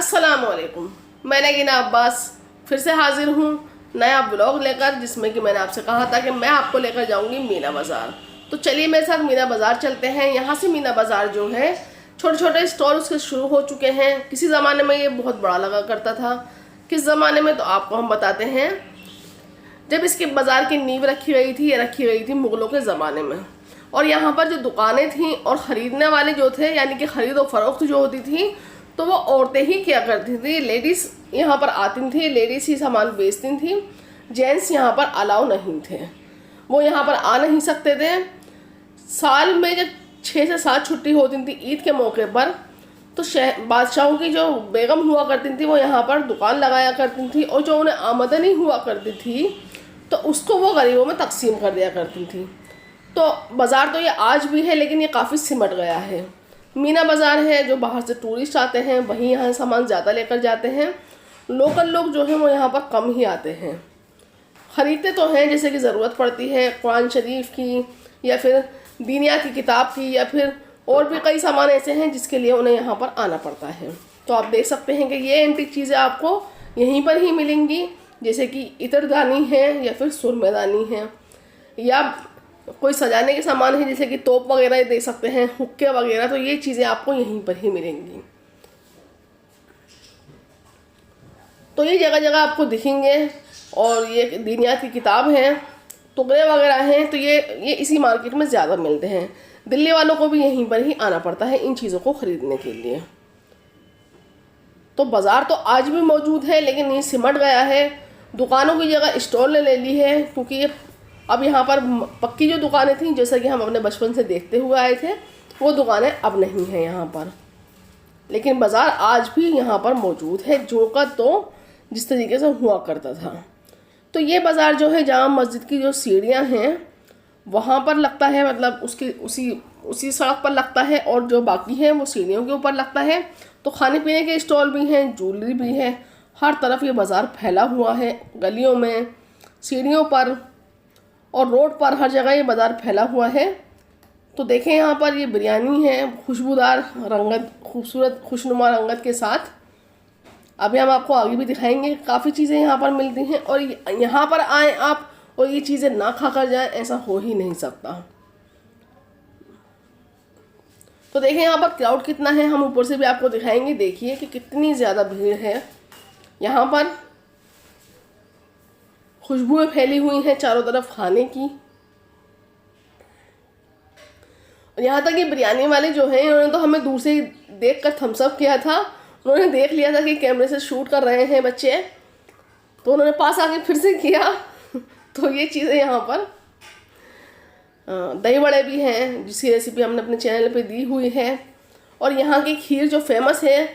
अस्सलामुअलैकुम। मैं नगीना अब्बास फिर से हाजिर हूँ नया ब्लॉग लेकर, जिसमें कि मैंने आपसे कहा था कि मैं आपको लेकर जाऊँगी मीना बाज़ार। तो चलिए मेरे साथ मीना बाज़ार चलते हैं। यहाँ से मीना बाज़ार जो है छोटे छोटे स्टॉल उसके शुरू हो चुके हैं। किसी ज़माने में ये बहुत बड़ा लगा करता था, किस ज़माने में तो आपको हम बताते हैं। जब इसके बाज़ार की नींव रखी गई थी, ये रखी गई थी मुग़लों के ज़माने में। और यहाँ पर जो दुकानें थीं और ख़रीदने वाले जो थे, यानी कि ख़रीद और फ़रोख्त जो होती थी, तो वो औरतें ही किया करती थी। लेडीज़ यहाँ पर आती थी, लेडीज़ ही सामान बेचती थी। जेंट्स यहाँ पर अलाउ नहीं थे, वो यहाँ पर आ नहीं सकते थे। साल में जब 6 से 7 छुट्टी होती थी ईद के मौके पर, तो बादशाहों की जो बेगम हुआ करती थी वो यहाँ पर दुकान लगाया करती थी, और जो उन्हें आमदनी हुआ करती थी तो उसको वो गरीबों में तकसीम कर दिया करती थी। तो बाज़ार तो ये आज भी है, लेकिन ये काफ़ी सिमट गया है। मीना बाज़ार है, जो बाहर से टूरिस्ट आते हैं वहीं यहाँ सामान ज़्यादा लेकर जाते हैं। लोकल लोग जो हैं वो यहाँ पर कम ही आते हैं। ख़रीदते तो हैं, जैसे कि ज़रूरत पड़ती है कुरान शरीफ की, या फिर दीनिया की किताब की, या फिर और भी कई सामान ऐसे हैं जिसके लिए उन्हें यहाँ पर आना पड़ता है। तो आप देख सकते हैं कि ये एंटीक चीज़ें आपको यहीं पर ही मिलेंगी, जैसे कि इत्रदानी है, या फिर सुरमेदानी है, या कोई सजाने के सामान है जैसे कि तोप वगैरह देख सकते हैं, हुक्के वगैरह। तो ये चीज़ें आपको यहीं पर ही मिलेंगी। तो ये जगह जगह आपको दिखेंगे। और ये दीनियात की किताब है, टुकड़े वगैरह हैं, तो ये इसी मार्केट में ज़्यादा मिलते हैं। दिल्ली वालों को भी यहीं पर ही आना पड़ता है इन चीज़ों को ख़रीदने के लिए। तो बाज़ार तो आज भी मौजूद है, लेकिन ये सिमट गया है। दुकानों की जगह स्टॉल ने ले ली है, क्योंकि ये अब यहाँ पर पक्की जो दुकानें थीं, जैसा कि हम अपने बचपन से देखते हुए आए थे, वो दुकानें अब नहीं हैं यहाँ पर। लेकिन बाज़ार आज भी यहाँ पर मौजूद है, जो का तो जिस तरीके से हुआ करता था। तो ये बाज़ार जो है जामा मस्जिद की जो सीढ़ियाँ हैं वहाँ पर लगता है, मतलब उसकी उसी सड़क पर लगता है, और जो बाकी है वो सीढ़ियों के ऊपर लगता है। तो खाने पीने के स्टॉल भी हैं, ज्वेलरी भी है, हर तरफ ये बाज़ार फैला हुआ है। गलियों में, सीढ़ियों पर और रोड पर, हर जगह ये बाज़ार फैला हुआ है। तो देखें यहाँ पर ये बिरयानी है, खुशबूदार रंगत, खूबसूरत खुशनुमा रंगत के साथ। अभी हम आपको आगे भी दिखाएंगे। काफ़ी चीज़ें यहाँ पर मिलती हैं, और यहाँ पर आएँ आप और ये चीज़ें ना खा कर जाएँ, ऐसा हो ही नहीं सकता। तो देखें यहाँ पर क्राउड कितना है, हम ऊपर से भी आपको दिखाएंगे। देखिए कि कितनी ज़्यादा भीड़ है। यहाँ पर खुशबुएं फैली हुई हैं चारों तरफ खाने की। और यहाँ तक कि बिरयानी वाले जो हैं, उन्होंने तो हमें दूर से ही देख कर थम्स अप किया था। उन्होंने देख लिया था कि कैमरे से शूट कर रहे हैं बच्चे, तो उन्होंने पास आके फिर से किया। तो ये चीज़ें यहाँ पर दही बड़े भी हैं, जिसकी रेसिपी हमने अपने चैनल पे दी हुई है। और यहाँ की खीर जो फेमस है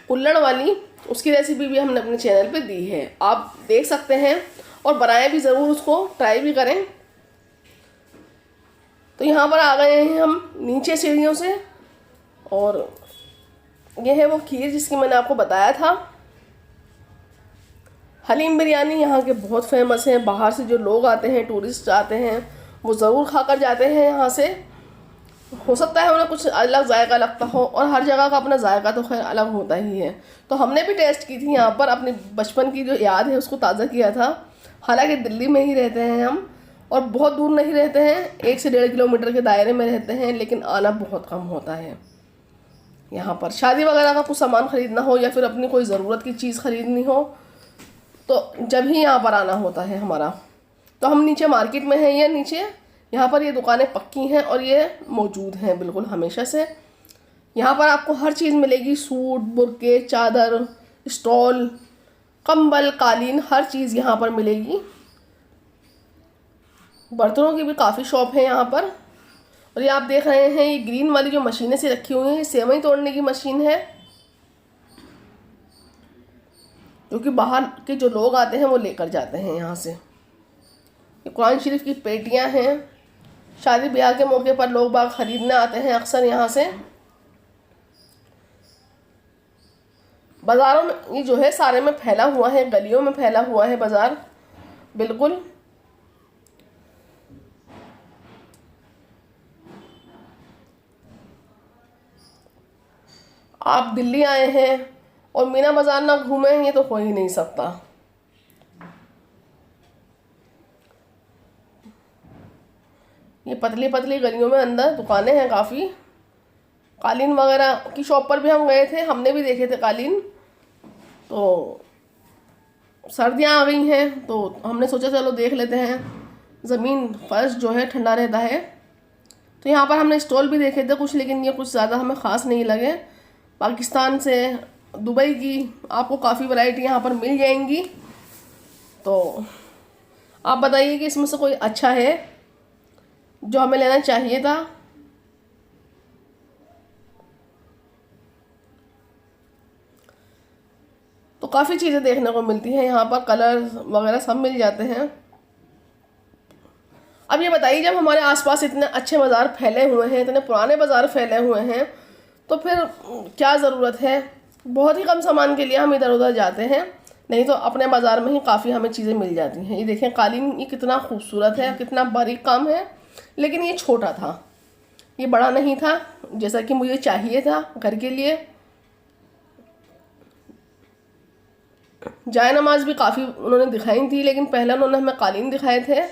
कुल्हड़ वाली, उसकी रेसिपी भी हमने अपने चैनल पे दी है, आप देख सकते हैं। और बनाएं भी ज़रूर, उसको ट्राई भी करें। तो यहाँ पर आ गए हैं हम नीचे सीढ़ियों से, और ये है वो खीर जिसकी मैंने आपको बताया था। हलीम बिरयानी यहाँ के बहुत फेमस हैं। बाहर से जो लोग आते हैं, टूरिस्ट आते हैं, वो ज़रूर खा कर जाते हैं यहाँ से। हो सकता है उन्हें कुछ अलग जायका लगता हो, और हर जगह का अपना जायका तो खैर अलग होता ही है। तो हमने भी टेस्ट की थी यहाँ पर, अपनी बचपन की जो याद है उसको ताज़ा किया था। हालांकि दिल्ली में ही रहते हैं हम, और बहुत दूर नहीं रहते हैं, 1 से 1.5 किलोमीटर के दायरे में रहते हैं, लेकिन आना बहुत कम होता है। यहाँ पर शादी वगैरह का कुछ सामान ख़रीदना हो, या फिर अपनी कोई ज़रूरत की चीज़ ख़रीदनी हो, तो जब ही यहाँ पर आना होता है हमारा। तो हम नीचे मार्केट में हैं, ये नीचे यहाँ पर ये दुकानें पक्की हैं और ये मौजूद हैं बिल्कुल हमेशा से। यहाँ पर आपको हर चीज़ मिलेगी, सूट, बुर्के, चादर, स्टॉल, कंबल, कालीन, हर चीज़ यहाँ पर मिलेगी। बर्तनों की भी काफ़ी शॉप है यहाँ पर। और ये आप देख रहे हैं, ये ग्रीन वाली जो मशीनें से रखी हुई हैं, ये सेवई तोड़ने की मशीन है, जो कि बाहर के जो लोग आते हैं वो लेकर जाते हैं यहाँ से। ये कुरान शरीफ की पेटियाँ हैं, शादी ब्याह के मौके पर लोग बाग ख़रीदने आते हैं अक्सर यहाँ से। बाज़ारों में ये जो है सारे में फैला हुआ है, गलियों में फैला हुआ है बाज़ार बिल्कुल। आप दिल्ली आए हैं और मीना बाज़ार ना घूमें ये तो हो ही नहीं सकता। ये पतली पतली गलियों में अंदर दुकानें हैं काफ़ी। कालीन वगैरह की शॉप पर भी हम गए थे, हमने भी देखे थे कालीन। तो सर्दियाँ आ गई हैं तो हमने सोचा चलो देख लेते हैं। ज़मीन फर्श जो है ठंडा रहता है। तो यहाँ पर हमने स्टॉल भी देखे थे कुछ, लेकिन ये कुछ ज़्यादा हमें ख़ास नहीं लगे। पाकिस्तान से दुबई की आपको काफ़ी वैरायटी यहाँ पर मिल जाएंगी। तो आप बताइए कि इसमें से कोई अच्छा है जो हमें लेना चाहिए था। तो काफ़ी चीज़ें देखने को मिलती हैं यहाँ पर, कलर वगैरह सब मिल जाते हैं। अब ये बताइए, जब हमारे आसपास इतने अच्छे बाज़ार फैले हुए हैं, इतने पुराने बाज़ार फैले हुए हैं, तो फिर क्या ज़रूरत है। बहुत ही कम सामान के लिए हम इधर उधर जाते हैं, नहीं तो अपने बाज़ार में ही काफ़ी हमें चीज़ें मिल जाती हैं। ये देखें कालीन, ये कितना खूबसूरत है, कितना बारीक काम है, लेकिन ये छोटा था, ये बड़ा नहीं था जैसा कि मुझे चाहिए था घर के लिए। जाए नमाज भी काफ़ी उन्होंने दिखाई थी, लेकिन पहले उन्होंने हमें कालीन दिखाए थे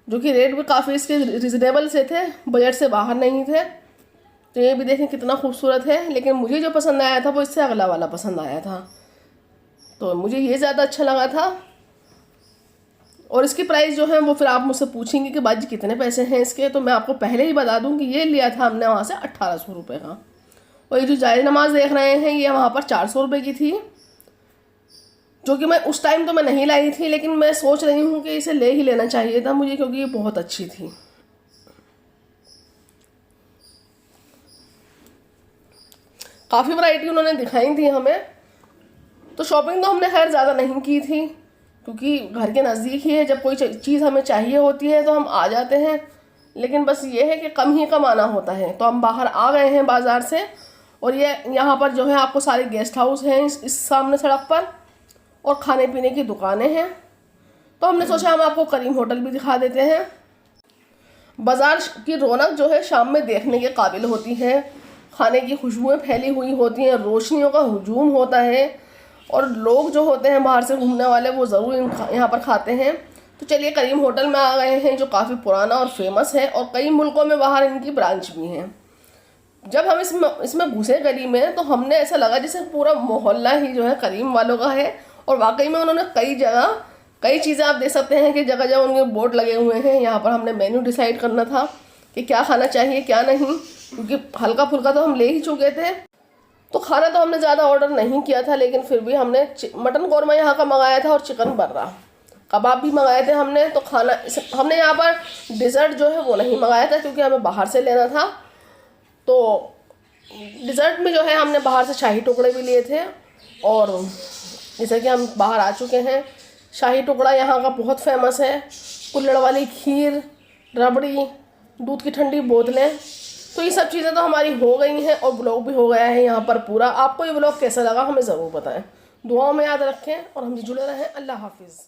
जो कि रेट भी काफ़ी इसके रिजनेबल से थे, बजट से बाहर नहीं थे। तो ये भी देखें कितना खूबसूरत है, लेकिन मुझे जो पसंद आया था वो इससे अगला वाला पसंद आया था। तो मुझे ये ज़्यादा अच्छा लगा था। और इसकी प्राइस जो है वो फिर आप मुझसे पूछेंगे कि बाजी कितने पैसे हैं इसके, तो मैं आपको पहले ही बता दूं कि ये लिया था हमने वहाँ से 1800 रुपये का। और ये जो जाए नमाज देख रहे हैं ये वहाँ पर 400 रुपये की थी, जो कि मैं उस टाइम तो मैं नहीं लाई थी, लेकिन मैं सोच रही हूँ कि इसे ले ही लेना चाहिए था मुझे, क्योंकि ये बहुत अच्छी थी। काफ़ी वैरायटी उन्होंने दिखाई थी हमें। तो शॉपिंग तो हमने खैर ज़्यादा नहीं की थी, क्योंकि घर के नज़दीक ही है। जब कोई चीज़ हमें चाहिए होती है तो हम आ जाते हैं, लेकिन बस ये है कि कम ही कम आना होता है। तो हम बाहर आ गए हैं बाज़ार से, और ये यहाँ पर जो है आपको सारे गेस्ट हाउस हैं इस सामने सड़क पर, और खाने पीने की दुकानें हैं। तो हमने सोचा हम आपको करीम होटल भी दिखा देते हैं। बाज़ार की रौनक जो है शाम में देखने के काबिल होती है। खाने की खुशबुएं फैली हुई होती हैं, रोशनियों का हुजूम होता है, और लोग जो होते हैं बाहर से घूमने वाले वो ज़रूर यहाँ पर खाते हैं। तो चलिए करीम होटल में आ गए हैं, जो काफ़ी पुराना और फेमस है, और कई मुल्कों में बाहर इनकी ब्रांच भी हैं। जब हम इसमें घुसे गली में, तो हमने ऐसा लगा जैसे पूरा मोहल्ला ही जो है करीम वालों का है। और वाकई में उन्होंने कई चीज़ें आप देख सकते हैं कि जगह जगह उनके बोर्ड लगे हुए हैं। यहाँ पर हमने मेन्यू डिसाइड करना था कि क्या खाना चाहिए क्या नहीं, क्योंकि हल्का फुल्का तो हम ले ही चुके थे। तो खाना तो हमने ज़्यादा ऑर्डर नहीं किया था, लेकिन फिर भी हमने मटन कौरमा यहाँ का मंगाया था, और चिकन बर्रा कबाब भी मंगाए थे हमने। तो खाना हमने यहाँ पर डिज़र्ट जो है वो नहीं मंगाया था, क्योंकि हमें बाहर से लेना था। तो डिज़र्ट में जो है हमने बाहर से शाही टुकड़े भी लिए थे। और जैसे कि हम बाहर आ चुके हैं, शाही टुकड़ा यहाँ का बहुत फेमस है, कुल्हड़ वाली खीर, रबड़ी, दूध की ठंडी बोतलें। तो ये सब चीज़ें तो हमारी हो गई हैं, और ब्लॉग भी हो गया है यहाँ पर पूरा। आपको ये ब्लॉग कैसा लगा हमें ज़रूर बताएं। दुआओं में याद रखें और हमसे जुड़े रहें। अल्लाह हाफिज़।